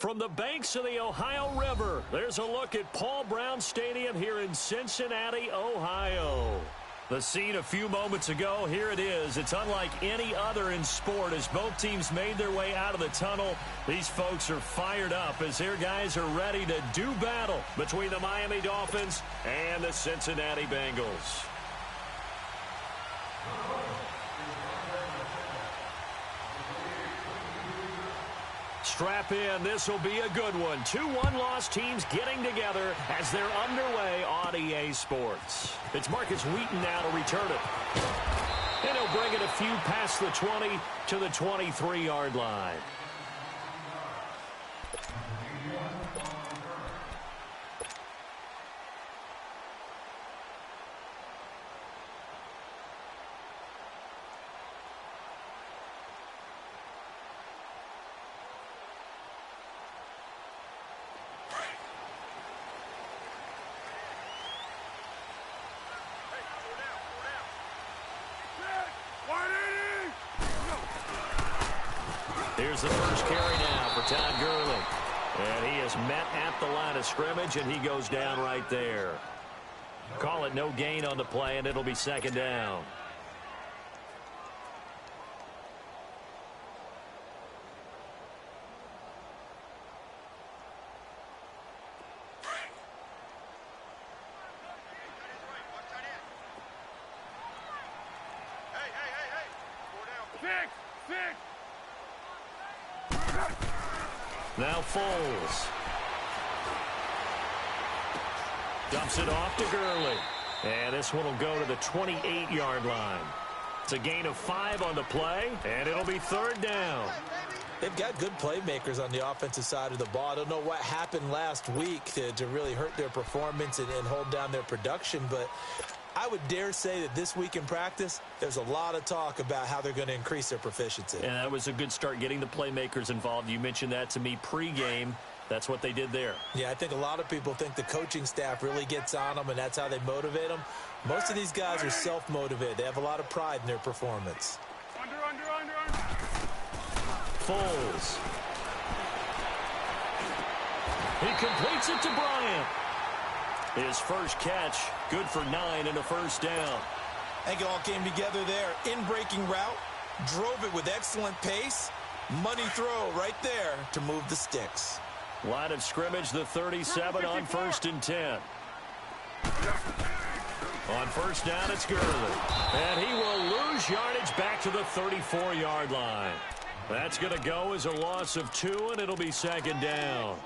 From the banks of the Ohio River, there's a look at Paul Brown Stadium here in Cincinnati, Ohio. The scene a few moments ago, here it is. It's unlike any other in sport as both teams made their way out of the tunnel. These folks are fired up as their guys are ready to do battle between the Miami Dolphins and the Cincinnati Bengals. Strap in. This will be a good one. 2 one-loss teams getting together as they're underway on EA Sports. It's Marcus Wheaton now to return it. And he'll bring it a few past the 20 to the 23-yard line. Here's the first carry now for Todd Gurley. And he is met at the line of scrimmage, and he goes down right there. Call it no gain on the play, and it'll be second down. Now Foles. Dumps it off to Gurley. And this one will go to the 28-yard line. It's a gain of 5 on the play, and it'll be third down. They've got good playmakers on the offensive side of the ball. I don't know what happened last week to really hurt their performance and hold down their production, but I would dare say that this week in practice, there's a lot of talk about how they're going to increase their proficiency. And that was a good start getting the playmakers involved. You mentioned that to me pregame. That's what they did there. Yeah, I think a lot of people think the coaching staff really gets on them, and that's how they motivate them. Most of these guys are self-motivated. They have a lot of pride in their performance. Under. Foles. He completes it to Bryant. His first catch, good for 9 and a first down. I think it all came together there. In-breaking route, drove it with excellent pace. Money throw right there to move the sticks. Line of scrimmage, the 37 on 1st and 10. On first down, it's Gurley. And he will lose yardage back to the 34-yard line. That's going to go as a loss of 2, and it'll be second down.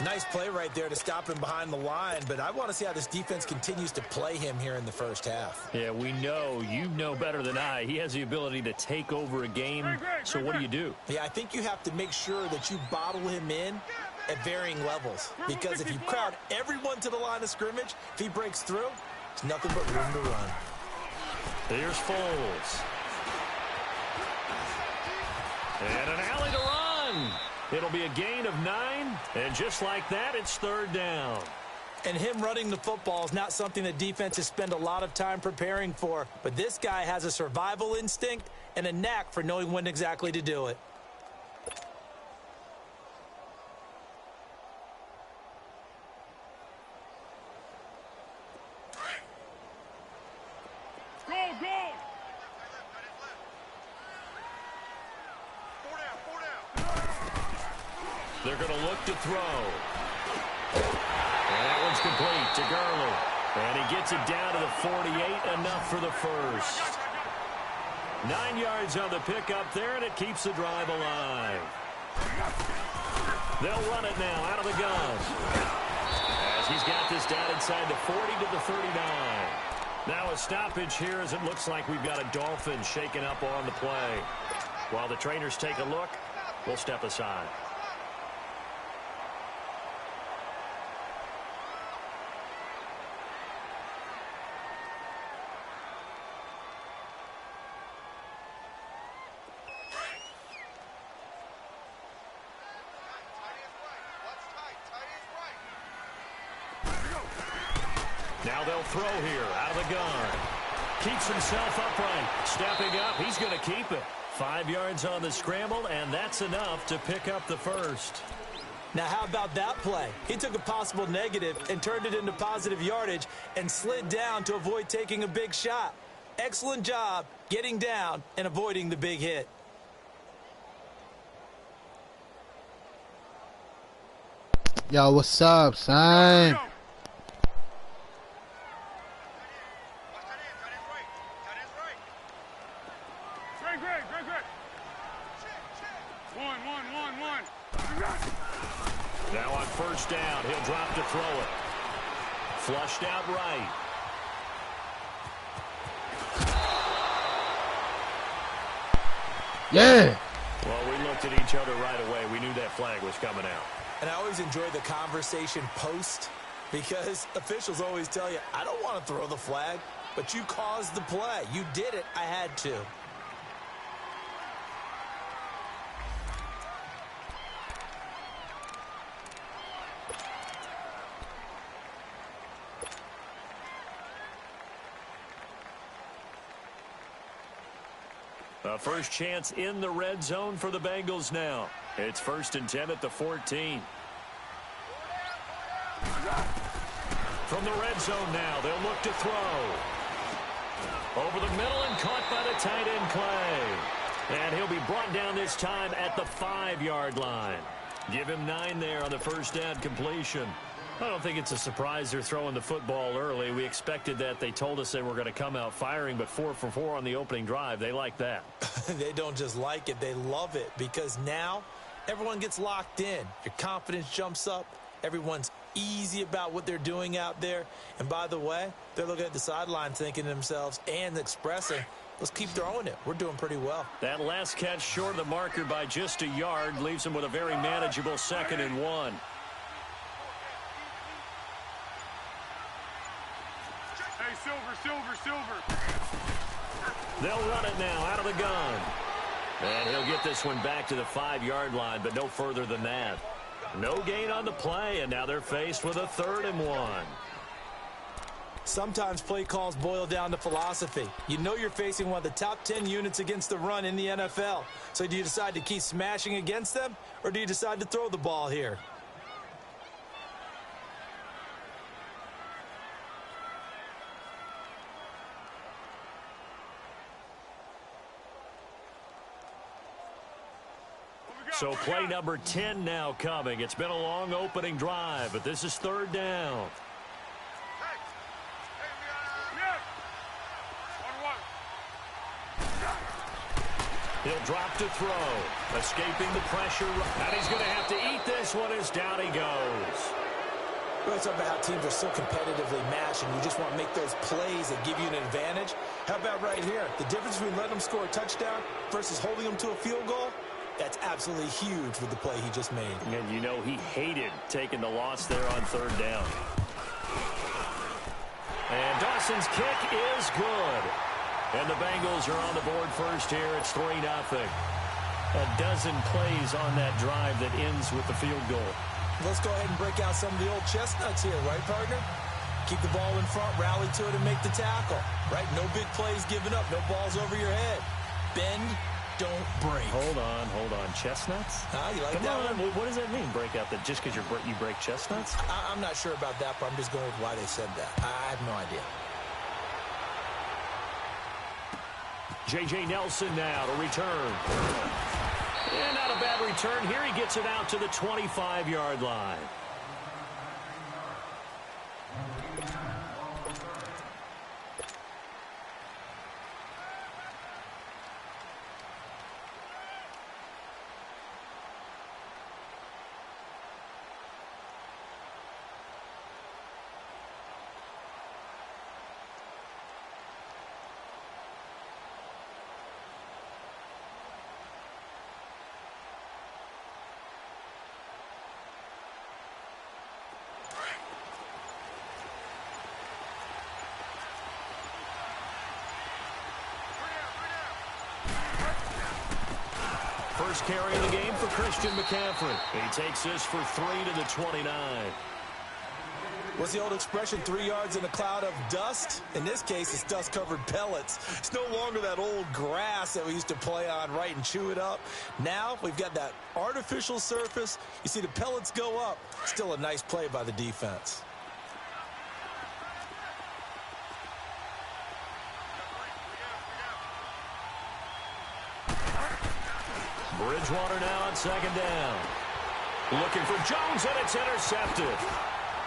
Nice play right there to stop him behind the line, but I want to see how this defense continues to play him here in the first half. Yeah, we know, you know better than I, he has the ability to take over a game, so what do? Yeah, I think you have to make sure that you bottle him in at varying levels, because if you crowd everyone to the line of scrimmage, if he breaks through, it's nothing but room to run. Here's Foles. And an alley to run. It'll be a gain of 9, and just like that, it's third down. And him running the football is not something that defenses spend a lot of time preparing for, but this guy has a survival instinct and a knack for knowing when exactly to do it. Go! They're going to look to throw. And that one's complete to Gurley. And he gets it down to the 48, enough for the first. 9 yards on the pickup there, and it keeps the drive alive. They'll run it now out of the gun. As he's got this down inside the 40 to the 39. Now a stoppage here as it looks like we've got a Dolphin shaken up on the play. While the trainers take a look, we'll step aside. Now they'll throw here out of the gun. Keeps himself upright. Stepping up, he's going to keep it. 5 yards on the scramble, and that's enough to pick up the first. Now, how about that play? He took a possible negative and turned it into positive yardage and slid down to avoid taking a big shot. Excellent job getting down and avoiding the big hit. Yo, what's up, son? Now on first down, he'll drop to throw it. Flushed out right. Yeah. Well, we looked at each other right away. We knew that flag was coming out. And I always enjoy the conversation post because officials always tell you, I don't want to throw the flag, but you caused the play. You did it. I had to. A first chance in the red zone for the Bengals now. It's 1st and 10 at the 14. From the red zone now, they'll look to throw. Over the middle and caught by the tight end Clay. And he'll be brought down this time at the 5-yard line. Give him 9 there on the first down completion. I don't think it's a surprise they're throwing the football early. We expected that. They told us they were going to come out firing, but 4 for 4 on the opening drive. They like that. They don't just like it, they love it, because now everyone gets locked in. Your confidence jumps up. Everyone's easy about what they're doing out there. And by the way, they're looking at the sideline thinking to themselves and expressing, let's keep throwing it. We're doing pretty well. That last catch short of the marker by just a yard leaves them with a very manageable 2nd and 1. Silver. They'll run it now out of the gun. And he'll get this one back to the 5-yard line, but no further than that. No gain on the play, and now they're faced with a 3rd and 1. Sometimes play calls boil down to philosophy. You know you're facing one of the top 10 units against the run in the NFL. So do you decide to keep smashing against them, or do you decide to throw the ball here? So play number 10 now coming. It's been a long opening drive, but this is 3rd down. He'll drop to throw, escaping the pressure, and he's going to have to eat this one as down he goes. We're talking about how teams are so competitively matched and you just want to make those plays that give you an advantage. How about right here? The difference between letting them score a touchdown versus holding them to a field goal? That's absolutely huge with the play he just made. And you know he hated taking the loss there on 3rd down. And Dawson's kick is good. And the Bengals are on the board first here. It's 3-0. A dozen plays on that drive that ends with the field goal. Let's go ahead and break out some of the old chestnuts here, right, partner? Keep the ball in front, rally to it, and make the tackle, right? No big plays given up, no balls over your head. Bend, don't break. Hold on. Chestnuts? You like Come that on. one? What does that mean, break out? That just because you break chestnuts? I'm not sure about that, but I'm just going with why they said that. I have no idea. J.J. Nelson now to return. And not a bad return here. He gets it out to the 25-yard line. First carry of the game for Christian McCaffrey. He takes this for 3 to the 29. What's the old expression, 3 yards in a cloud of dust? In this case, it's dust-covered pellets. It's no longer that old grass that we used to play on, right, and chew it up. Now we've got that artificial surface. You see the pellets go up. Still a nice play by the defense. Bridgewater now on second down. Looking for Jones, and it's intercepted.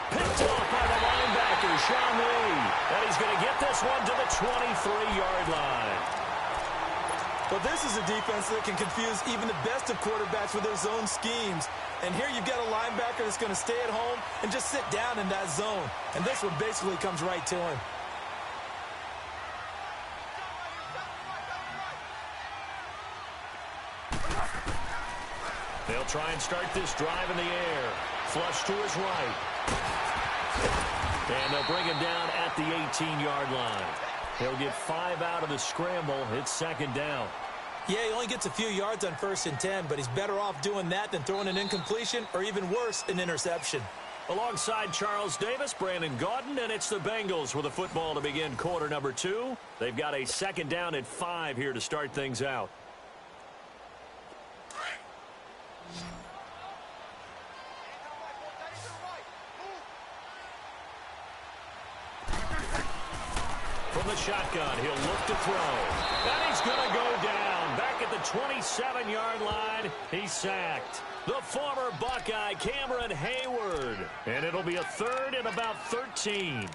Picked off by the linebacker, Sean Lee. And he's going to get this one to the 23-yard line. Well, this is a defense that can confuse even the best of quarterbacks with their zone schemes. And here you've got a linebacker that's going to stay at home and just sit down in that zone. And this one basically comes right to him. They'll try and start this drive in the air. Flush to his right. And they'll bring him down at the 18-yard line. He'll get 5 out of the scramble. It's second down. Yeah, he only gets a few yards on 1st and 10, but he's better off doing that than throwing an incompletion or even worse, an interception. Alongside Charles Davis, Brandon Gaudin, and it's the Bengals with a football to begin quarter number 2. They've got a second down at 5 here to start things out. From the shotgun, he'll look to throw. And he's going to go down. Back at the 27-yard line, he's sacked. The former Buckeye, Cameron Hayward. And it'll be a third and about 13.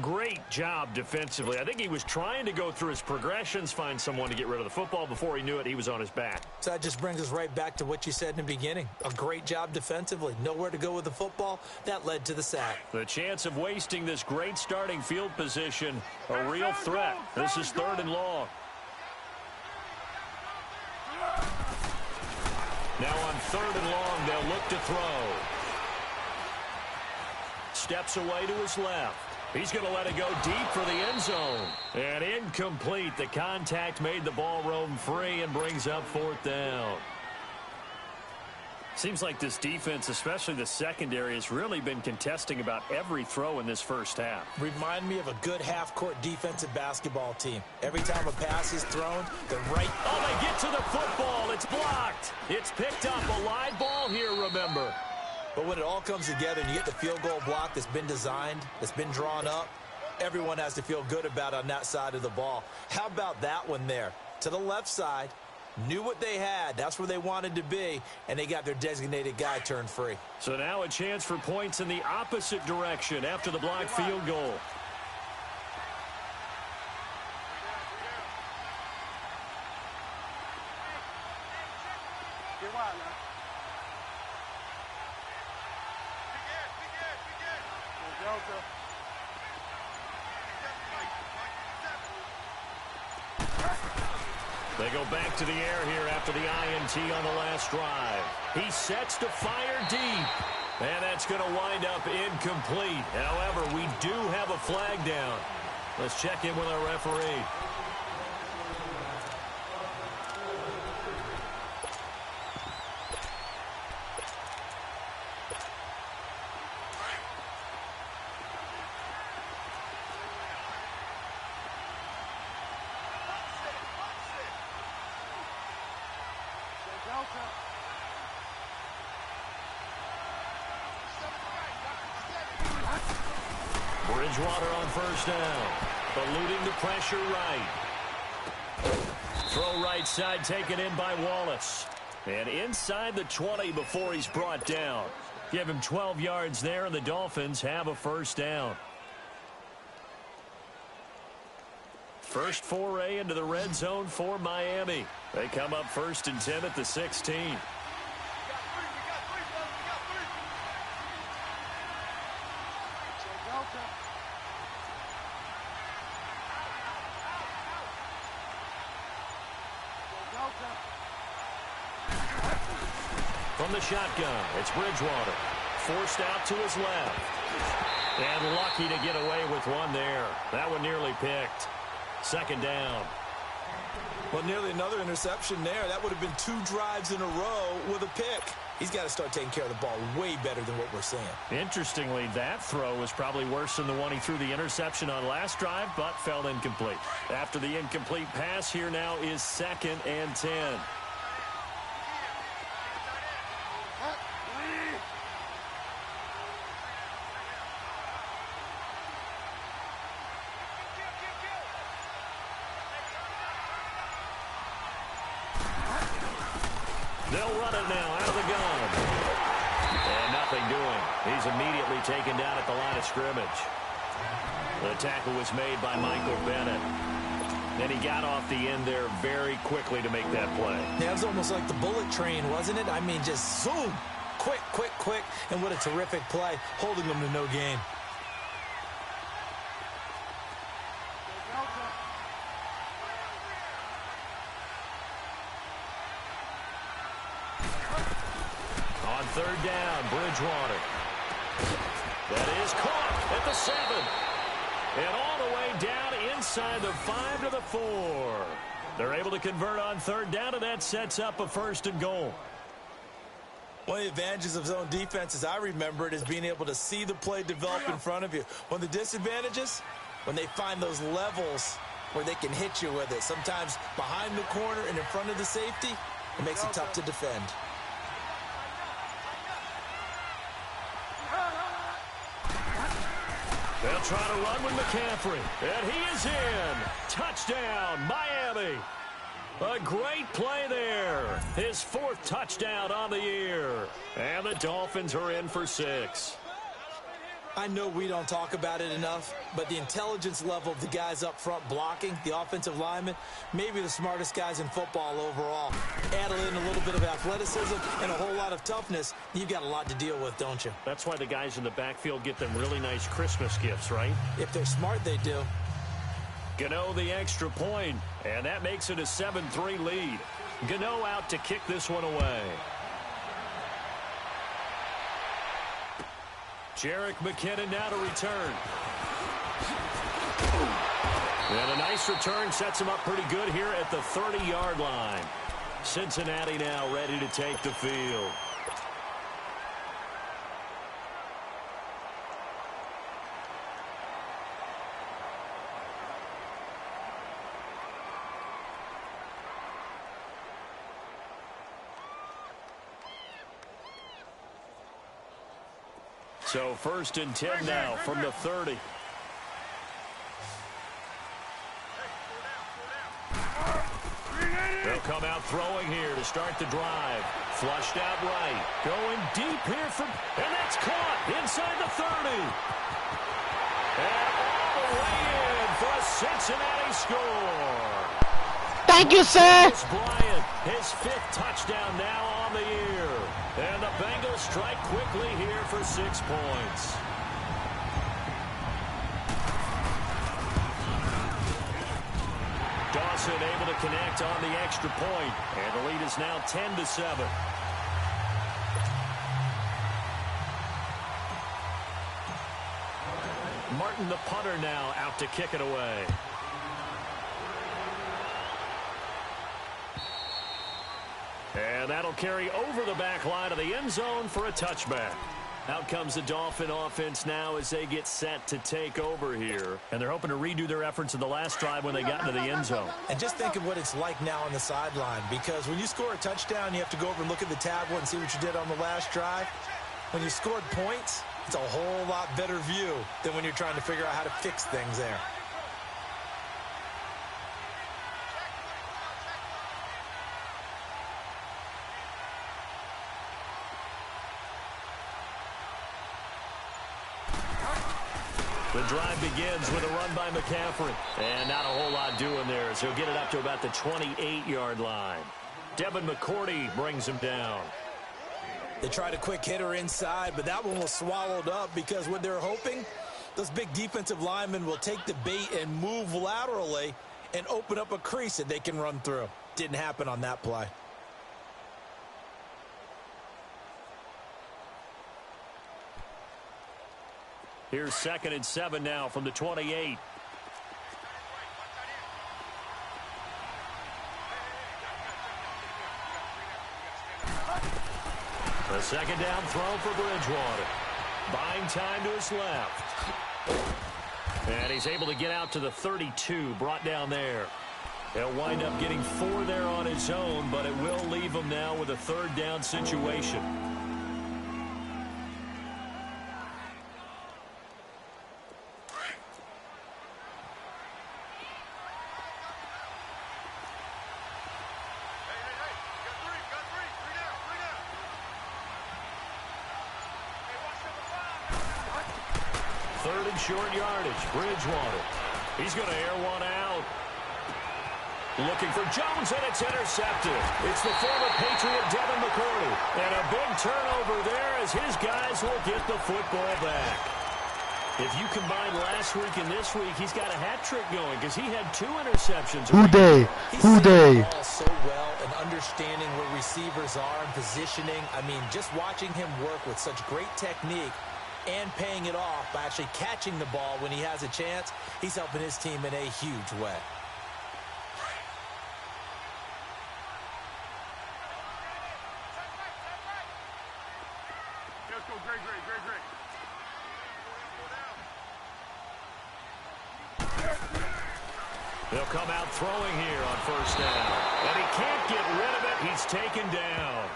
Great job defensively. I think he was trying to go through his progressions, find someone to get rid of the football. Before he knew it, he was on his back. So that just brings us right back to what you said in the beginning. A great job defensively. Nowhere to go with the football. That led to the sack. The chance of wasting this great starting field position, a real threat. This is 3rd and long. Now on 3rd and long, they'll look to throw. Steps away to his left. He's going to let it go deep for the end zone. And incomplete. The contact made the ball roam free and brings up 4th down. Seems like this defense, especially the secondary, has really been contesting about every throw in this first half. Remind me of a good half-court defensive basketball team. Every time a pass is thrown, they're right. Oh, they get to the football. It's blocked. It's picked up. A live ball here, remember. But when it all comes together and you get the field goal block that's been designed, that's been drawn up, everyone has to feel good about on that side of the ball. How about that one there? To the left side, knew what they had. That's where they wanted to be, and they got their designated guy turned free. So now a chance for points in the opposite direction after the blocked field goal. They go back to the air here after the INT on the last drive. He sets to fire deep. And that's going to wind up incomplete. However, we do have a flag down. Let's check in with our referee. Bridgewater on 1st down. Eluding the pressure right. Throw right side taken in by Wallace. And inside the 20 before he's brought down. Give him 12 yards there, and the Dolphins have a 1st down. First foray into the red zone for Miami. They come up 1st and 10 at the 16. From the shotgun, it's Bridgewater. Forced out to his left. And lucky to get away with one there. That one nearly picked. 2nd down. Well, nearly another interception there. That would have been 2 drives in a row with a pick. He's got to start taking care of the ball way better than what we're seeing. Interestingly, that throw was probably worse than the one he threw the interception on last drive, but fell incomplete. After the incomplete pass, here now is 2nd and 10. They'll run it now out of the gun. And nothing doing. He's immediately taken down at the line of scrimmage. The tackle was made by Michael Bennett. And he got off the end there very quickly to make that play. Yeah, it was almost like the bullet train, wasn't it? I mean, just zoom. Quick, quick, quick. And what a terrific play, holding them to no gain. On 3rd down, Bridgewater. That is caught at the 7. And all the way down inside the 5 to the 4. They're able to convert on 3rd down, and that sets up a 1st and goal. One of the advantages of zone defense, as I remember it, is being able to see the play develop in front of you. One of the disadvantages, when they find those levels where they can hit you with it. Sometimes behind the corner and in front of the safety, it makes it tough to defend. They'll try to run with McCaffrey. And he is in. Touchdown, Miami. A great play there. His 4th touchdown on the year. And the Dolphins are in for 6. I know we don't talk about it enough, but the intelligence level of the guys up front blocking, the offensive linemen, maybe the smartest guys in football overall. Add in a little bit of athleticism and a whole lot of toughness, you've got a lot to deal with, don't you? That's why the guys in the backfield get them really nice Christmas gifts, right? If they're smart, they do. Gano the extra point, and that makes it a 7-3 lead. Gano out to kick this one away. Jerick McKinnon now to return. And a nice return sets him up pretty good here at the 30-yard line. Cincinnati now ready to take the field. So 1st and 10 now from the 30. They'll come out throwing here to start the drive. Flushed out right. Going deep here and that's caught inside the 30. And all the way in for a Cincinnati score. Thank you, sir. It's Bryant, his 5th touchdown now on the year. And the Bengals strike quickly here for 6 points. Dawson able to connect on the extra point. And the lead is now 10-7. Martin, the punter, now out to kick it away. And that'll carry over the back line of the end zone for a touchback. Out comes the Dolphin offense now as they get set to take over here. And they're hoping to redo their efforts in the last drive when they got into the end zone. And just think of what it's like now on the sideline, because when you score a touchdown, you have to go over and look at the tablet and see what you did on the last drive. When you scored points, it's a whole lot better view than when you're trying to figure out how to fix things there. The drive begins with a run by McCaffrey. And not a whole lot doing there as he'll get it up to about the 28-yard line. Devin McCourty brings him down. They tried a quick hitter inside, but that one was swallowed up because what they're hoping, those big defensive linemen will take the bait and move laterally and open up a crease that they can run through. Didn't happen on that play. Here's 2nd and 7 now from the 28. The second down throw for Bridgewater. Buying time to his left. And he's able to get out to the 32, brought down there. He'll wind up getting 4 there on his own, but it will leave him now with a third down situation. Third and short yardage. Bridgewater. He's going to air one out. Looking for Jones, and it's intercepted. It's the former Patriot Devin McCourty. And a big turnover there as his guys will get the football back. If you combine last week and this week, he's got a hat trick going because he had 2 interceptions. Who they? Who they? So well and understanding where receivers are and positioning. I mean, just watching him work with such great technique and paying it off by actually catching the ball when he has a chance, he's helping his team in a huge way. Let's go, great. They'll come out throwing here on first down. And he can't get rid of it. He's taken down.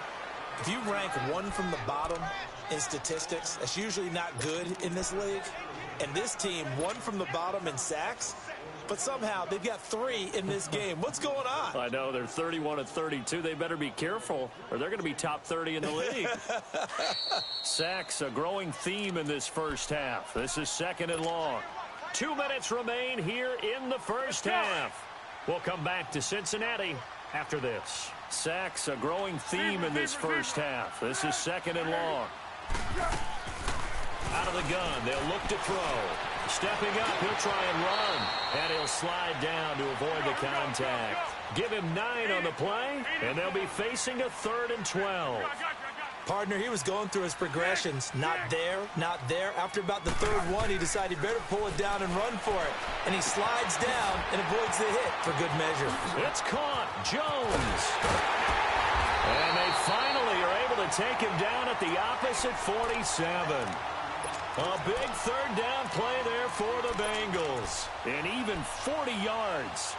If you rank 1 from the bottom in statistics, that's usually not good in this league. And this team, 1 from the bottom in sacks, but somehow they've got 3 in this game. What's going on? I know, they're 31 of 32. They better be careful, or they're going to be top 30 in the league. Sacks, a growing theme in this first half. This is second and long. 2 minutes remain here in the first half. We'll come back to Cincinnati after this. Sacks, a growing theme in this first half. This is second and long. Out of the gun, they'll look to throw. Stepping up, he'll try and run. And he'll slide down to avoid the contact. Give him 9 on the play, and they'll be facing a 3rd and 12. Partner, he was going through his progressions. Not there, not there. After about the 3rd one, he decided he better pull it down and run for it. And he slides down and avoids the hit for good measure. It's caught. Jones. And they finally are able to take him down at the opposite 47. A big 3rd down play there for the Bengals. And even 40 yards.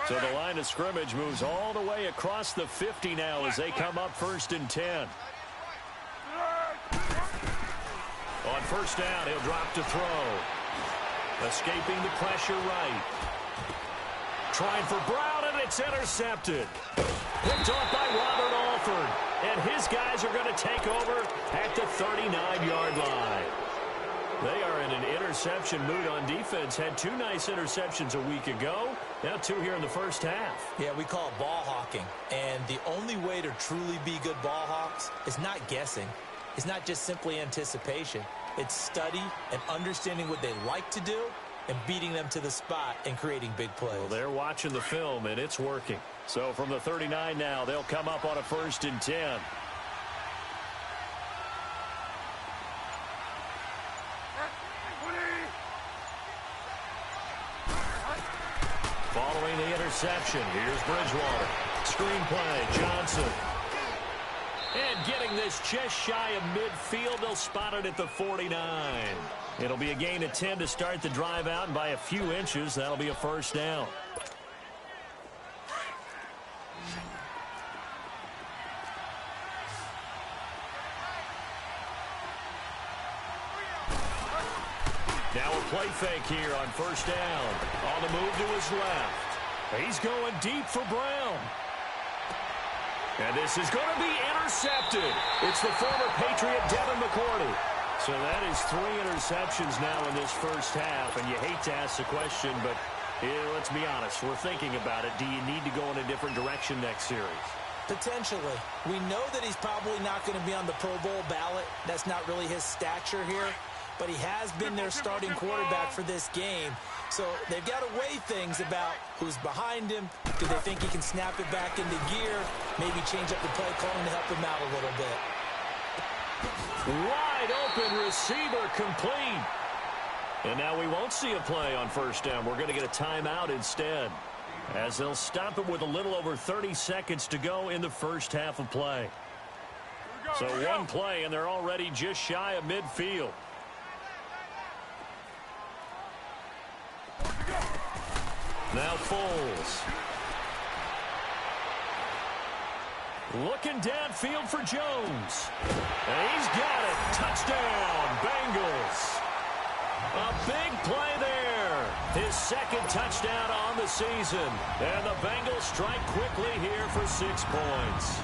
So the line of scrimmage moves all the way across the 50 now as they come up 1st and 10. On first down, he'll drop to throw. Escaping the pressure right. Trying for Brown, and it's intercepted. Picked off by Robert Alford. And his guys are going to take over at the 39-yard line. They are in an interception mood on defense. Had 2 nice interceptions a week ago. Now 2 here in the first half. Yeah, we call it ball hawking. And the only way to truly be good ball hawks is not guessing. It's not just simply anticipation. It's study and understanding what they like to do and beating them to the spot and creating big plays. Well, they're watching the film, and it's working. So from the 39 now, they'll come up on a 1st and 10. Following the interception, here's Bridgewater. Screen play, Johnson. And getting this just shy of midfield, they'll spot it at the 49. It'll be a gain of 10 to start the drive out, and by a few inches, that'll be a first down. Now a play fake here on first down. On the move to his left. He's going deep for Brown. And this is going to be intercepted. It's the former Patriot Devin McCourty. So that is 3 interceptions now in this first half. And you hate to ask the question, but let's be honest. We're thinking about it. Do you need to go in a different direction next series? Potentially. We know that he's probably not going to be on the Pro Bowl ballot. That's not really his stature here. but he has been their starting quarterback for this game. So they've got to weigh things about who's behind him. Do they think he can snap it back into gear? Maybe change up the play calling to help him out a little bit. Wide open receiver complete. And now we won't see a play on first down. We're going to get a timeout instead, as they'll stop it with a little over 30 seconds to go in the first half of play. So one play, and they're already just shy of midfield. Now Foles. Looking downfield for Jones. And he's got it. Touchdown, Bengals. A big play there. His second touchdown on the season. And the Bengals strike quickly here for 6 points.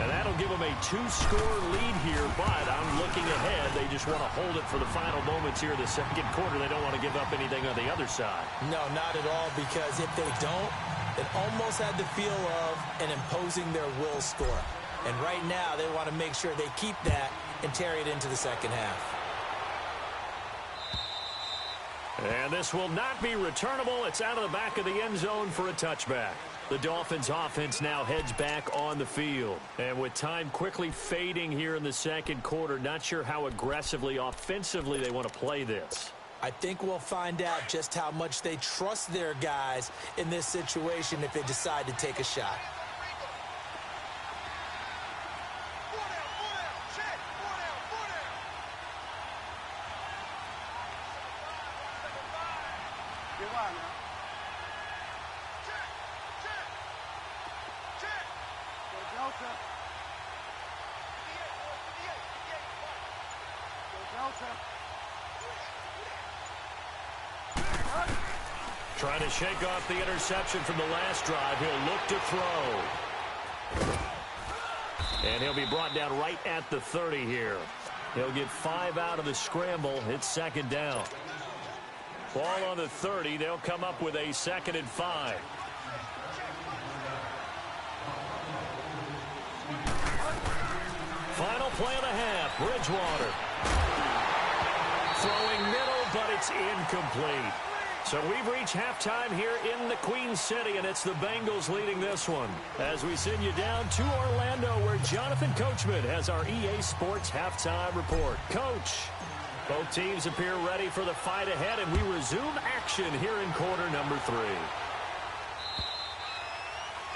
And that'll give them a 2-score lead here, but I'm looking ahead. They just want to hold it for the final moments here in the second quarter. They don't want to give up anything on the other side. No, not at all, because if they don't, it almost had the feel of an imposing their will score. And right now, they want to make sure they keep that and carry it into the second half. And this will not be returnable. It's out of the back of the end zone for a touchback. The Dolphins offense now heads back on the field. And with time quickly fading here in the second quarter, not sure how aggressively, offensively they want to play this. I think we'll find out just how much they trust their guys in this situation if they decide to take a shot. Trying to shake off the interception from the last drive. He'll look to throw. And he'll be brought down right at the 30 here. He'll get 5 out of the scramble. It's second down. Ball on the 30. They'll come up with a 2nd and 5. Final play of the half. Bridgewater. Throwing middle, but it's incomplete. So we've reached halftime here in the Queen City, and it's the Bengals leading this one. As we send you down to Orlando, where Jonathan Coachman has our EA Sports halftime report. Coach, both teams appear ready for the fight ahead, and we resume action here in quarter number 3.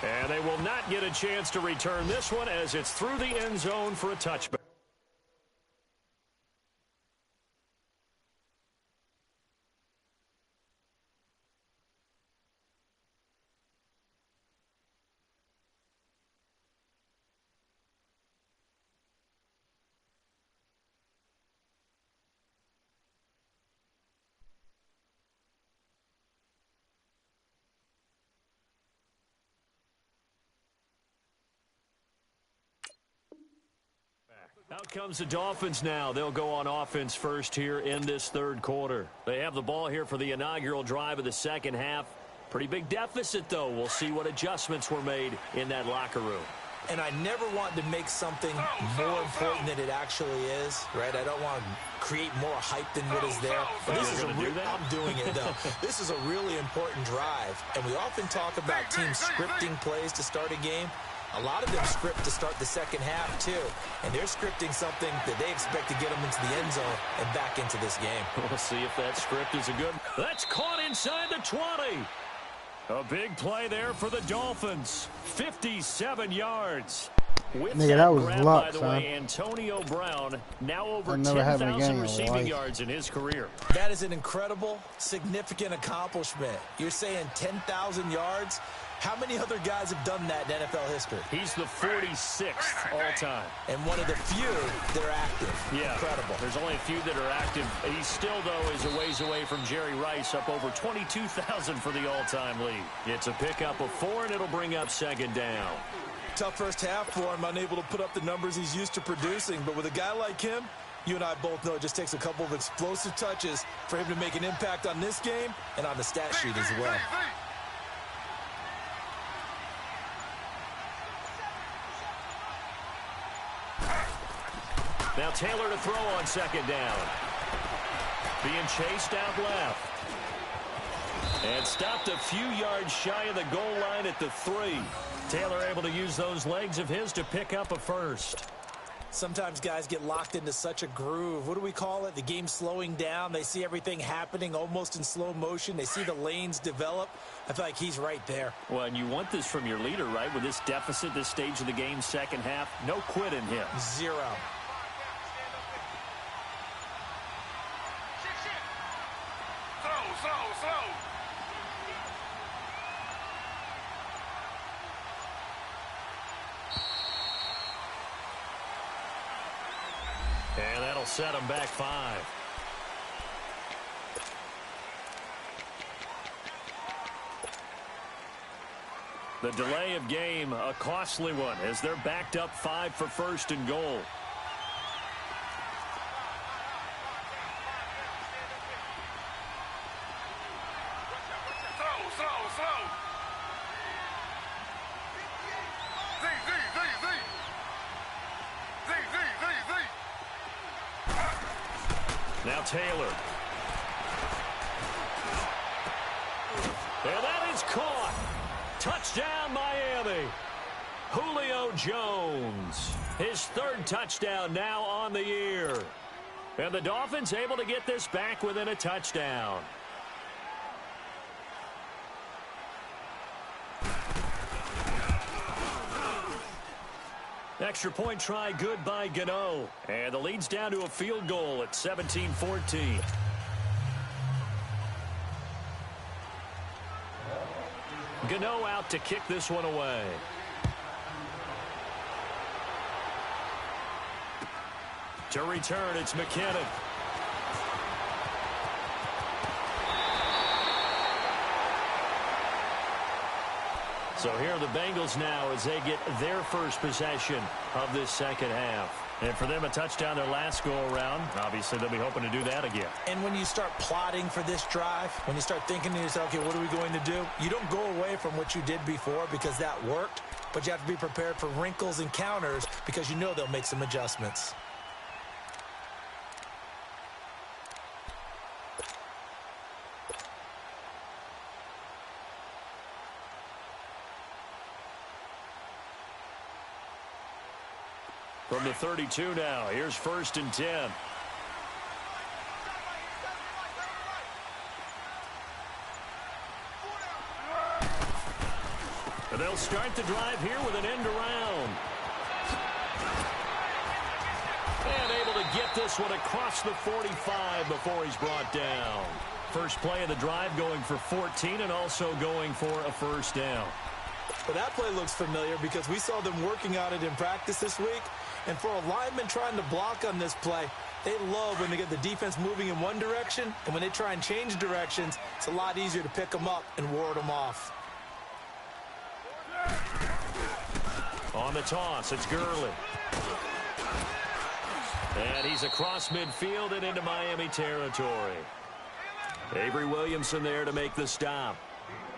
And they will not get a chance to return this one as it's through the end zone for a touchback. Out comes the Dolphins now. They'll go on offense first here in this third quarter. They have the ball here for the inaugural drive of the second half. Pretty big deficit, though. We'll see what adjustments were made in that locker room. And I never want to make something more important than it actually is, right? I don't want to create more hype than what is there. But this is I'm doing it, though. This is a really important drive. And we often talk about teams scripting plays to start a game. A lot of them script to start the second half, too. And they're scripting something that they expect to get them into the end zone and back into this game. We'll see if that script is a good. That's caught inside the 20. A big play there for the Dolphins. 57 yards. With Nigga, that was grab, luck, by the son. way, Antonio Brown, now over never had a 10,000 game receiving yards in his career. That is an incredible, significant accomplishment. You're saying 10,000 yards? How many other guys have done that in NFL history? He's the 46th all-time. And one of the few that are active. Yeah. Incredible. There's only a few that are active. He still, though, is a ways away from Jerry Rice, up over 22,000 for the all-time lead. It's a pickup of 4, and it'll bring up second down. Tough first half for him, unable to put up the numbers he's used to producing. But with a guy like him, you and I both know it just takes a couple of explosive touches for him to make an impact on this game and on the stat sheet as well. Now Taylor to throw on second down. being chased out left. And stopped a few yards shy of the goal line at the 3. Taylor able to use those legs of his to pick up a first. Sometimes guys get locked into such a groove. What do we call it? The game slowing down. They see everything happening almost in slow motion. They see the lanes develop. I feel like he's right there. Well, and you want this from your leader, right? With this deficit, this stage of the game, second half, no quit in him. 0. And that'll set him back 5. The delay of game, a costly one, as they're backed up 5 for first and goal. Now Taylor. And that is caught. Touchdown, Miami. Julio Jones. His 3rd touchdown now on the year. And the Dolphins able to get this back within a touchdown. Extra point try good by Gano. And the lead's down to a field goal at 17-14. Gano out to kick this one away. To return, it's McKinnon. So here are the Bengals now as they get their first possession of this second half. And for them, a touchdown their last go-around. Obviously, they'll be hoping to do that again. And when you start plotting for this drive, when you start thinking to yourself, okay, what are we going to do? You don't go away from what you did before because that worked, but you have to be prepared for wrinkles and counters because you know they'll make some adjustments. From the 32 now, here's 1st and 10. And they'll start the drive here with an end around. And able to get this one across the 45 before he's brought down. First play of the drive going for 14 and also going for a first down. Well, that play looks familiar because we saw them working on it in practice this week. And for a lineman trying to block on this play, they love when they get the defense moving in one direction. And when they try and change directions, it's a lot easier to pick them up and ward them off. On the toss, it's Gurley. And he's across midfield and into Miami territory. Avery Williamson there to make the stop.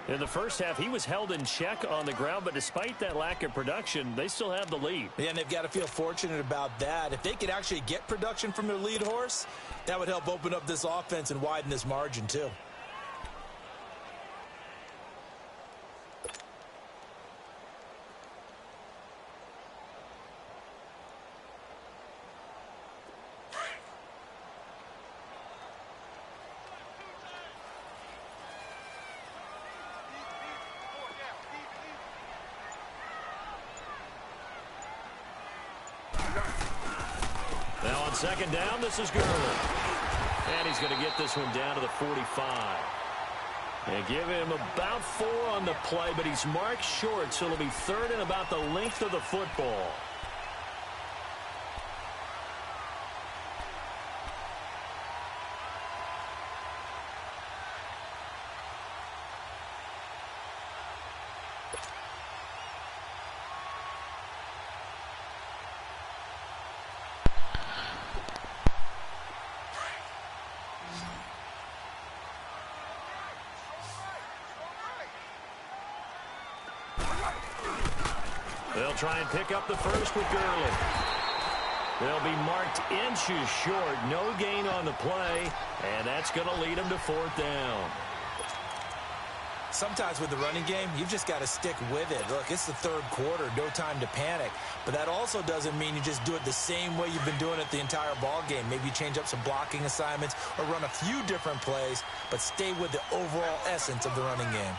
In the first half, he was held in check on the ground, but despite that lack of production, they still have the lead. Yeah, and they've got to feel fortunate about that. If they could actually get production from their lead horse, that would help open up this offense and widen this margin too. Now on second down, this is Gurley. And he's going to get this one down to the 45. And give him about 4 on the play, but he's marked short, so it'll be 3rd and about the length of the football. They'll try and pick up the first with Gurley. They'll be marked inches short. No gain on the play, and that's going to lead them to fourth down. Sometimes with the running game, you've just got to stick with it. Look, it's the third quarter, no time to panic. But that also doesn't mean you just do it the same way you've been doing it the entire ball game. Maybe you change up some blocking assignments or run a few different plays, but stay with the overall essence of the running game.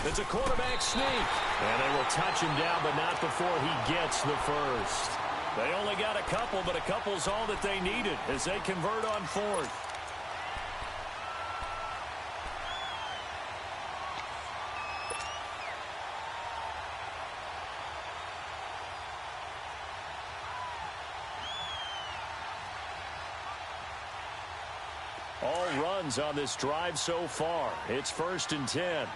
It's a quarterback sneak, and they will touch him down, but not before he gets the first. They only got a couple, but a couple's all that they needed as they convert on fourth. All runs on this drive so far. It's 1st and 10.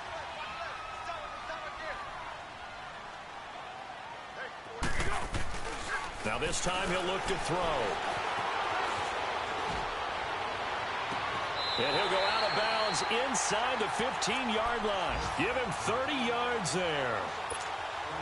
Now this time he'll look to throw. And he'll go out of bounds inside the 15-yard line. Give him 30 yards there.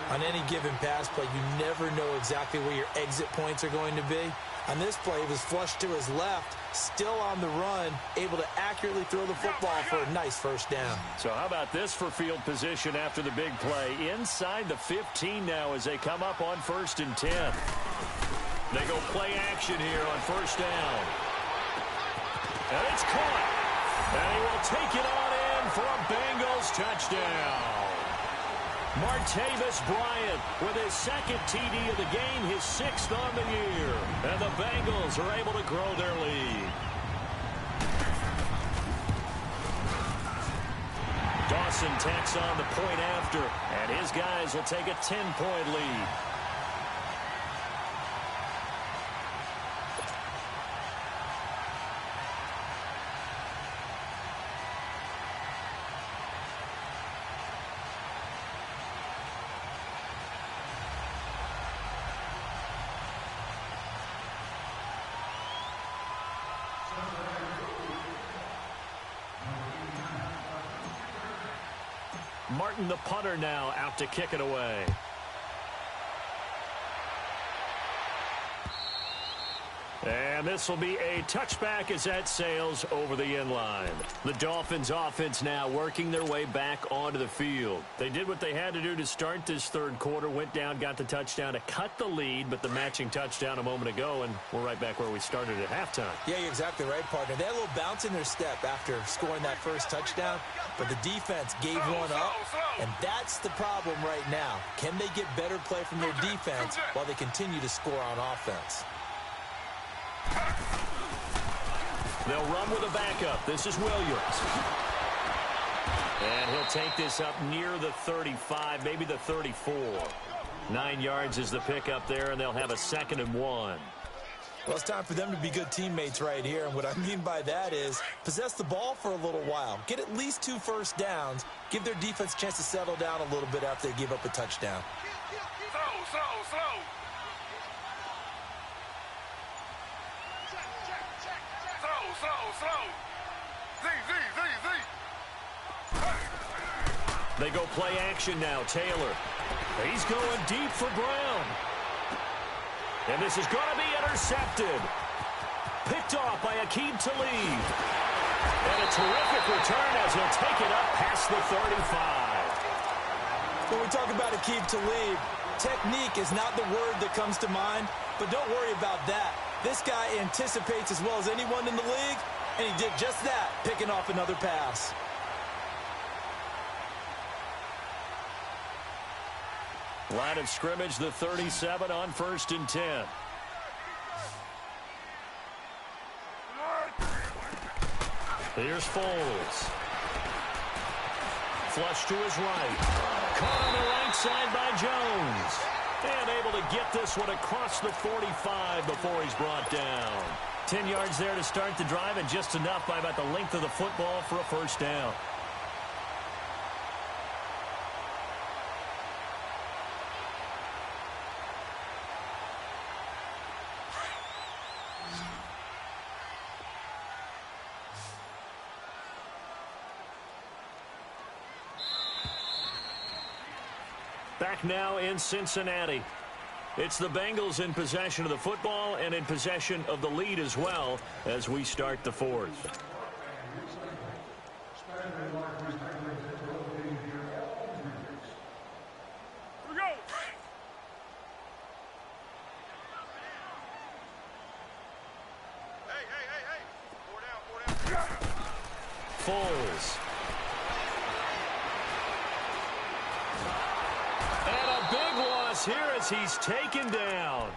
On any given pass play, you never know exactly where your exit points are going to be. On this play, he was flushed to his left, still on the run, able to accurately throw the football for a nice first down. So how about this for field position after the big play? Inside the 15 now as they come up on 1st and 10. They go play action here on 1st down. And it's caught. And he will take it on in for a Bengals touchdown. Martavis Bryant with his second TD of the game, his 6th on the year. And the Bengals are able to grow their lead. Dawson tacks on the point after, and his guys will take a 10-point lead. Martin, the punter, now out to kick it away. And this will be a touchback as that sails over the end line. The Dolphins offense now working their way back onto the field. They did what they had to do to start this third quarter, went down, got the touchdown to cut the lead, but the matching touchdown a moment ago, and we're right back where we started at halftime. Yeah, you're exactly right, partner. They had a little bounce in their step after scoring that first touchdown, but the defense gave one up, and that's the problem right now. Can they get better play from their defense while they continue to score on offense? They'll run with a backup. This is Williams. And he'll take this up near the 35, maybe the 34. 9 yards is the pickup there, and they'll have a 2nd and 1. Well, it's time for them to be good teammates right here, and what I mean by that is possess the ball for a little while. Get at least 2 first downs. Give their defense a chance to settle down a little bit after they give up a touchdown. Slow. They go play action now. Taylor. He's going deep for Brown. And this is going to be intercepted. Picked off by Aqib Talib. And a terrific return as he'll take it up past the 35. When we talk about Aqib Talib, technique is not the word that comes to mind, but don't worry about that. This guy anticipates as well as anyone in the league, and he did just that, picking off another pass. Line of scrimmage, the 37 on 1st and 10. Here's Foles. Flush to his right. Caught on the right side by Jones. And able to get this one across the 45 before he's brought down. 10 yards there to start the drive, and just enough by about the length of the football for a first down. Back now in Cincinnati. It's the Bengals in possession of the football and in possession of the lead as well as we start the fourth. Foles. And a big loss here as he's taken down.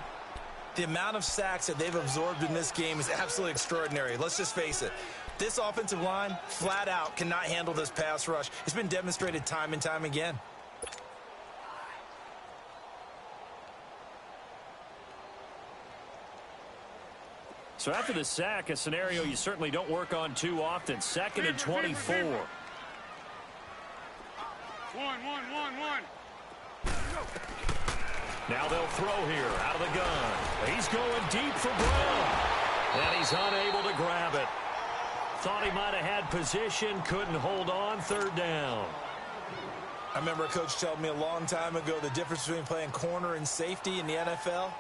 The amount of sacks that they've absorbed in this game is absolutely extraordinary. Let's just face it. This offensive line, flat out, cannot handle this pass rush. It's been demonstrated time and time again. So after the sack, a scenario you certainly don't work on too often. 2nd and 24. One. Now they'll throw here out of the gun. He's going deep for Brown. And he's unable to grab it. Thought he might have had position, couldn't hold on. 3rd down. I remember a coach told me a long time ago the difference between playing corner and safety in the NFL.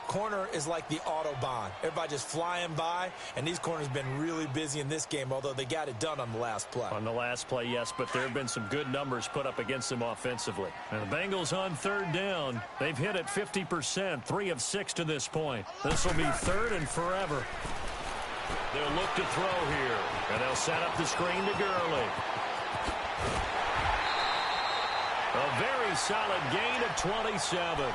Corner is like the Autobahn. Everybody just flying by, and these corners have been really busy in this game, although they got it done on the last play. On the last play, yes, but there have been some good numbers put up against them offensively. And the Bengals on 3rd down. They've hit it 50%, 3 of 6 to this point. This will be 3rd and forever. They'll look to throw here, and they'll set up the screen to Gurley. A very solid gain of 27.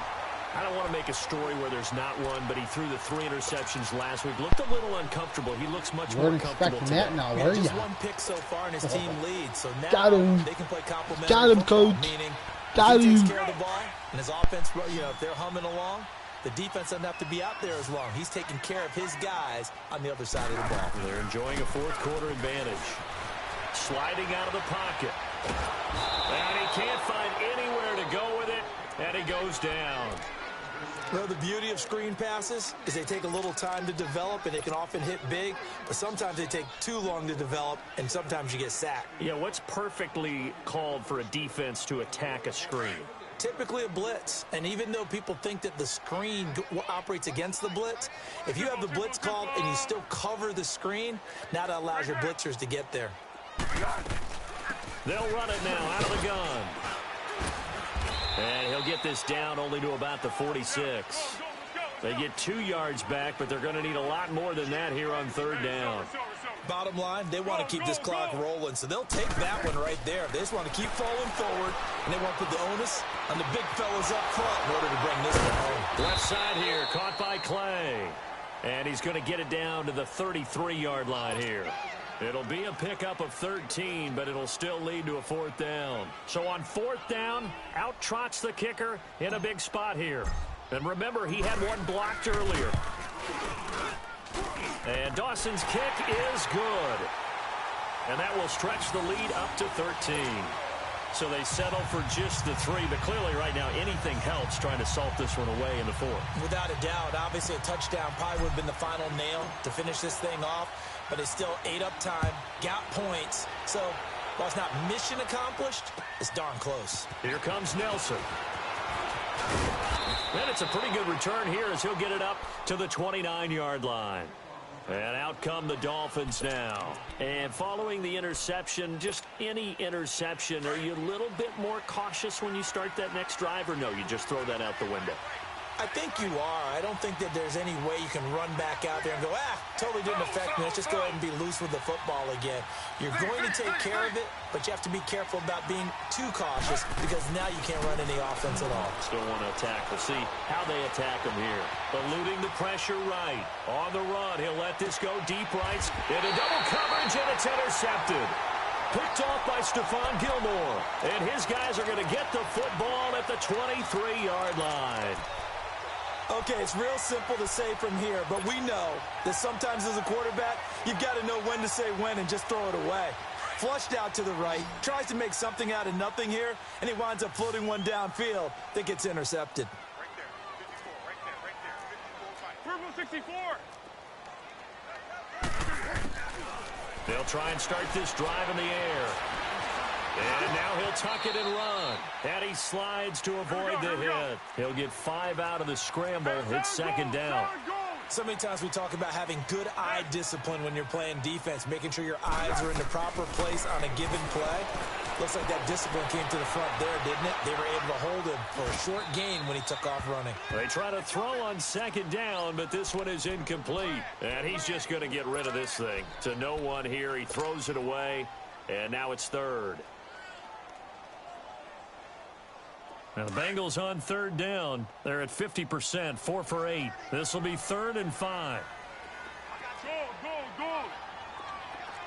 I don't want to make a story where there's not one, but he threw the 3 interceptions last week. Looked a little uncomfortable. He looks much more comfortable today. That now, were just ya? 1 pick so far, and his team leads. So now Got him. they can play complementary Got him, football, coach. meaning Got if he takes him. care of the ball, and his offense, if they're humming along, the defense doesn't have to be out there as long. He's taking care of his guys on the other side of the ball. They're enjoying a 4th quarter advantage. Sliding out of the pocket. And he can't find anywhere to go with it, and he goes down. Well, the beauty of screen passes is they take a little time to develop, and they can often hit big, but sometimes they take too long to develop, and sometimes you get sacked. Yeah, what's perfectly called for a defense to attack a screen? Typically a blitz, and even though people think that the screen operates against the blitz, if you have the blitz called and you still cover the screen, now that allows your blitzers to get there. They'll run it now out of the gun. And he'll get this down only to about the 46. They get 2 yards back, but they're going to need a lot more than that here on 3rd down. Bottom line, they want to keep this clock rolling, so they'll take that one right there. They just want to keep falling forward, and they want to put the onus on the big fellas up front in order to bring this one home. Left side here, caught by Clay. And he's going to get it down to the 33-yard line here. It'll be a pickup of 13, but it'll still lead to a 4th down. So on 4th down, out trots the kicker in a big spot here. And remember, he had one blocked earlier. And Dawson's kick is good. And that will stretch the lead up to 13. So they settle for just the 3, but clearly right now anything helps trying to salt this one away in the 4th. Without a doubt, obviously a touchdown probably would have been the final nail to finish this thing off, but it's still ate up time, got points. So while it's not mission accomplished, it's darn close. Here comes Nelson. And it's a pretty good return here as he'll get it up to the 29-yard line. And out come the Dolphins now. And following the interception, just any interception, are you a little bit more cautious when you start that next drive, or no, you just throw that out the window? I think you are. I don't think that there's any way you can run back out there and go, totally didn't affect me. Let's just go ahead and be loose with the football again. You're going to take care of it, but you have to be careful about being too cautious because now you can't run any offense at all. Still want to attack. We'll see how they attack him here. Eluding the pressure right. On the run, he'll let this go deep right. Into double coverage, and it's intercepted. Picked off by Stephon Gilmore. And his guys are going to get the football at the 23-yard line. Okay, it's real simple to say from here, but we know that sometimes as a quarterback, you've got to know when to say when and just throw it away. Flushed out to the right, tries to make something out of nothing here, and he winds up floating one downfield that gets intercepted. Right there. 54. They'll try and start this drive in the air. And now he'll tuck it and run. And he he slides to avoid the hit. He'll get 5 out of the scramble. It's second down. So many times we talk about having good eye discipline when you're playing defense, making sure your eyes are in the proper place on a given play. Looks like that discipline came to the front there, didn't it? They were able to hold him for a short gain when he took off running. They try to throw on second down, but this one is incomplete. And he's just going to get rid of this thing. To no one here. He throws it away, and now it's third. Now the Bengals on third down. They're at 50%, 4 for 8. This will be 3rd and 5. Go, go, go.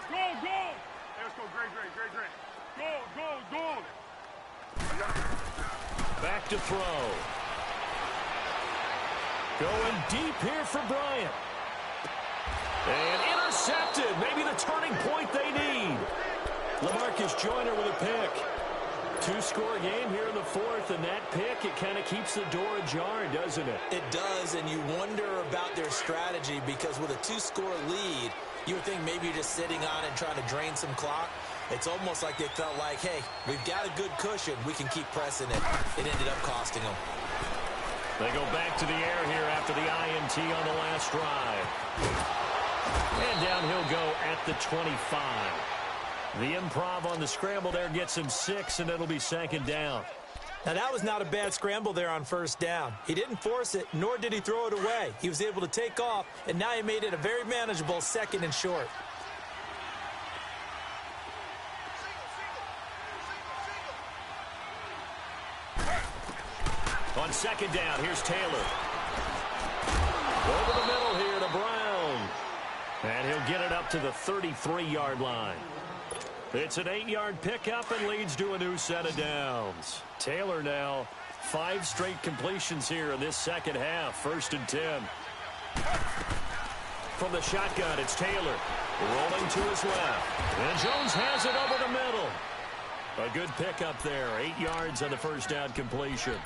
Go, go. Let's go, great. Go. Back to throw. Going deep here for Bryant. And intercepted. Maybe the turning point they need. LaMarcus Joyner with a pick. 2-score game here in the 4th, and that pick, it kind of keeps the door ajar, doesn't it? It does, and you wonder about their strategy because with a 2-score lead, you would think maybe you're just sitting on it and trying to drain some clock. It's almost like they felt like, hey, we've got a good cushion. We can keep pressing it. It ended up costing them. They go back to the air here after the INT on the last drive. And down he'll go at the 25. The improv on the scramble there gets him 6, and it'll be second down. Now, that was not a bad scramble there on first down. He didn't force it, nor did he throw it away. He was able to take off, and now he made it a very manageable 2nd and short. On second down, here's Taylor. Over the middle here to Brown. And he'll get it up to the 33-yard line. It's an 8-yard pickup and leads to a new set of downs. Taylor now 5 straight completions here in this second half. 1st and 10. From the shotgun, it's Taylor. Rolling to his left. And Jones has it over the middle. A good pickup there. 8 yards on the first down completion.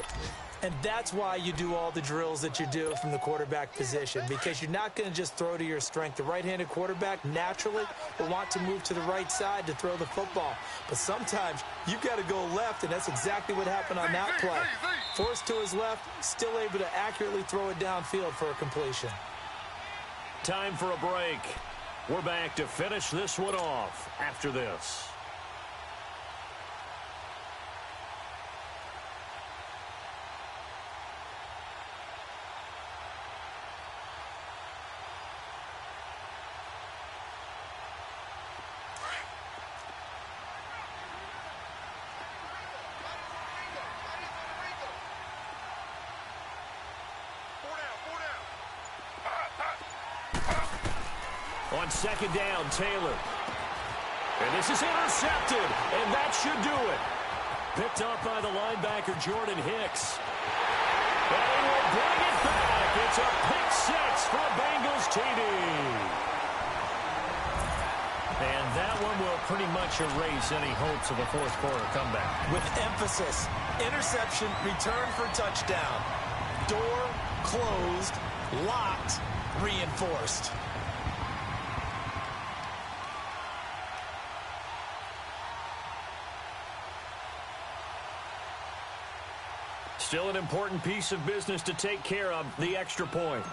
And that's why you do all the drills that you do from the quarterback position, because you're not going to just throw to your strength. The right-handed quarterback naturally will want to move to the right side to throw the football. But sometimes you've got to go left, and that's exactly what happened on that play. Forced to his left, still able to accurately throw it downfield for a completion. Time for a break. We're back to finish this one off after this. On second down, Taylor. And this is intercepted, and that should do it. Picked up by the linebacker, Jordan Hicks. And he will bring it back. It's a pick 6 for a Bengals TD. And that one will pretty much erase any hopes of a fourth quarter comeback. With emphasis, interception, return for touchdown. Door closed, locked, reinforced. Still an important piece of business to take care of, the extra point.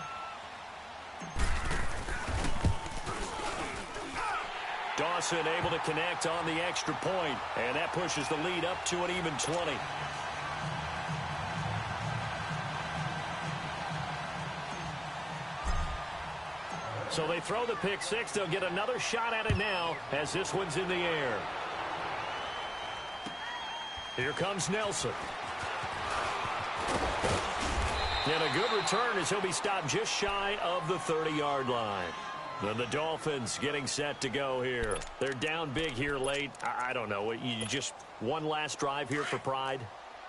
Dawson able to connect on the extra point, and that pushes the lead up to an even 20. So they throw the pick 6. They'll get another shot at it now as this one's in the air. Here comes Nelson. And a good return as he'll be stopped just shy of the 30-yard line. Then the Dolphins getting set to go here. They're down big here late. I don't know. You just one last drive here for pride?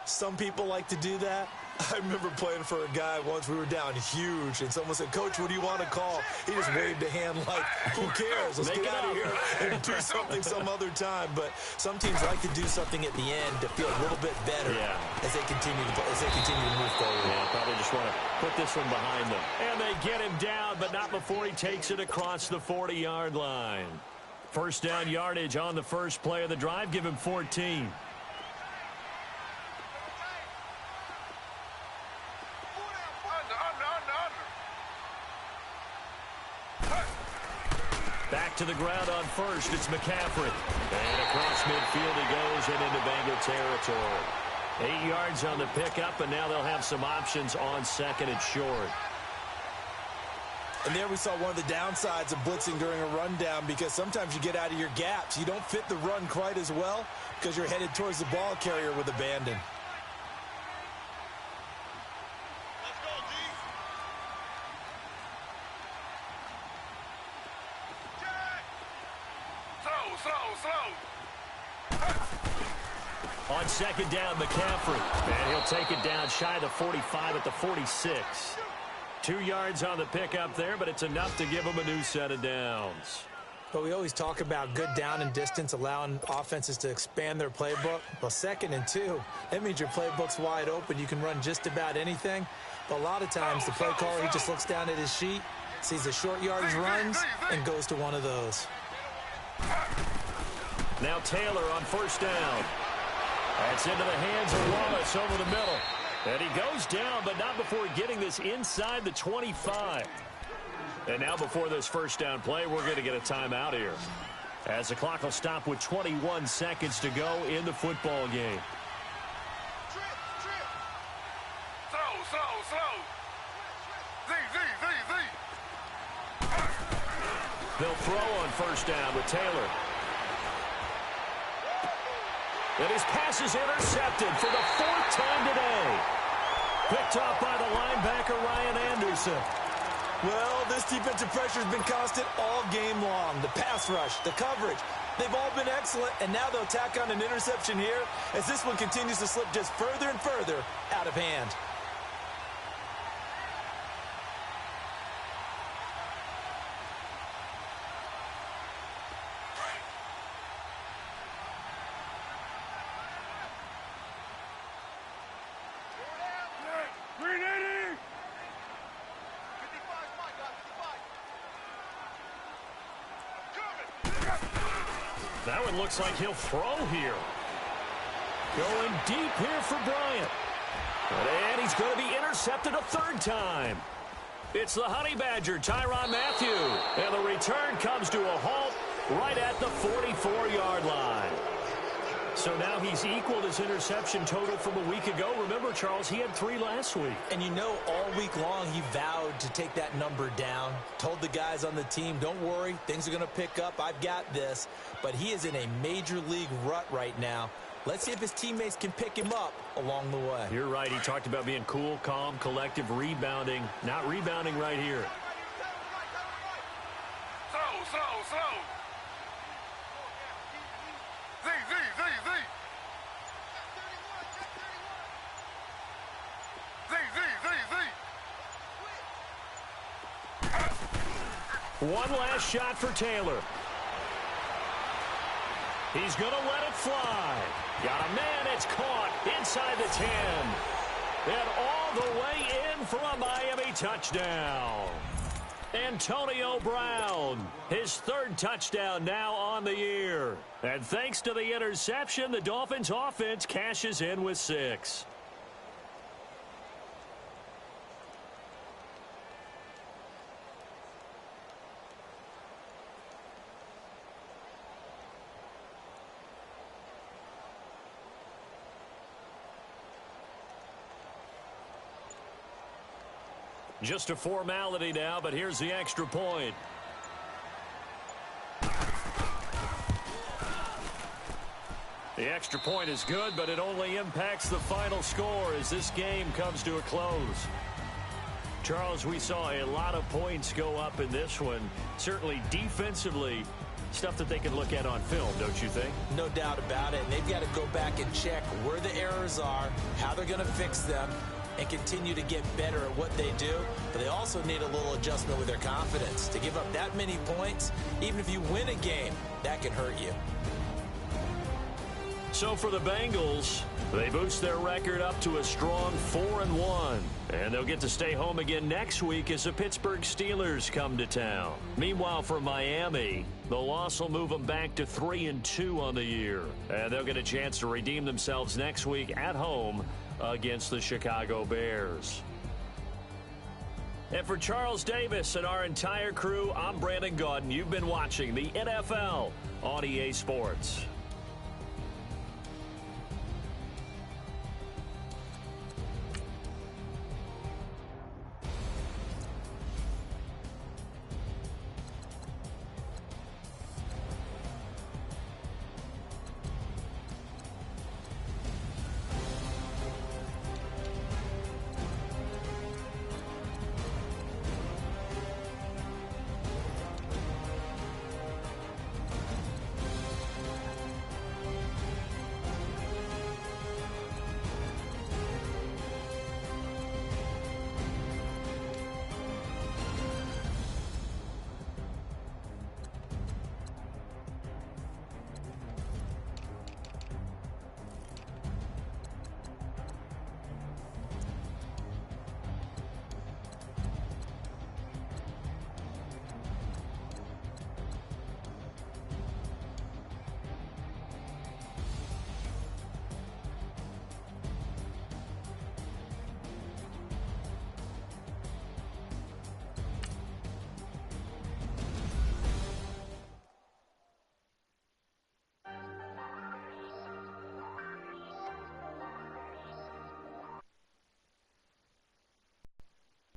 Some people like to do that. I remember playing for a guy once. We were down huge, and someone said, "Coach, what do you want to call?" He just waved a hand like, "Who cares? Let's get out of here and do something some other time." But some teams like to do something at the end to feel a little bit better as they continue to move forward. Yeah, probably just want to put this one behind them. And they get him down, but not before he takes it across the 40-yard line. First down yardage on the first play of the drive. Give him 14. Back to the ground on first. It's McCaffrey. And across midfield he goes and into Bengal territory. 8 yards on the pickup, and now they'll have some options on second and short. And there we saw one of the downsides of blitzing during a rundown, because sometimes you get out of your gaps. You don't fit the run quite as well because you're headed towards the ball carrier with abandon. Let's go, G. Slow. On second down, McCaffrey. And he'll take it down shy of the 45 at the 46. 2 yards on the pickup there, but it's enough to give them a new set of downs. But we always talk about good down and distance, allowing offenses to expand their playbook. Well, 2nd and 2, that means your playbook's wide open. You can run just about anything. But a lot of times, the play caller, he just looks down at his sheet, sees the short yardage runs, and goes to one of those. Now Taylor on first down. That's into the hands of Wallace over the middle. And he goes down, but not before getting this inside the 25. And now before this first down play, we're going to get a timeout here, as the clock will stop with 21 seconds to go in the football game. Slow. Z. They'll throw on first down with Taylor. And his pass is intercepted for the 4th time today. Picked off by the linebacker, Ryan Anderson. Well, this defensive pressure has been constant all game long. The pass rush, the coverage, they've all been excellent, and now they'll tack on an interception here as this one continues to slip just further and further out of hand. That one looks like he'll throw here. Going deep here for Bryant. And he's going to be intercepted a 3rd time. It's the Honey Badger, Tyrann Mathieu. And the return comes to a halt right at the 44-yard line. So now he's equaled his interception total from a week ago. Remember, Charles, he had 3 last week. And you know, all week long he vowed to take that number down. Told the guys on the team, don't worry, things are going to pick up. I've got this. But he is in a major league rut right now. Let's see if his teammates can pick him up along the way. You're right. He talked about being cool, calm, collective, rebounding. Not rebounding right here. Slow. Z. One last shot for Taylor. He's going to let it fly. Got a man. It's caught inside the 10. And all the way in for a Miami touchdown. Antonio Brown, his 3rd touchdown now on the year. And thanks to the interception, the Dolphins offense cashes in with 6. Just a formality now, but here's the extra point. The extra point is good, but it only impacts the final score as this game comes to a close. Charles, we saw a lot of points go up in this one. Certainly defensively, stuff that they can look at on film, don't you think? No doubt about it. And they've got to go back and check where the errors are, how they're going to fix them, and continue to get better at what they do. But they also need a little adjustment with their confidence. To give up that many points, even if you win a game, that can hurt you. So for the Bengals, they boost their record up to a strong 4-1. And they'll get to stay home again next week as the Pittsburgh Steelers come to town. Meanwhile, for Miami, the loss will move them back to 3-2 on the year. And they'll get a chance to redeem themselves next week at home against the Chicago Bears. And for Charles Davis and our entire crew, I'm Brandon Gaudin. You've been watching the NFL on EA Sports.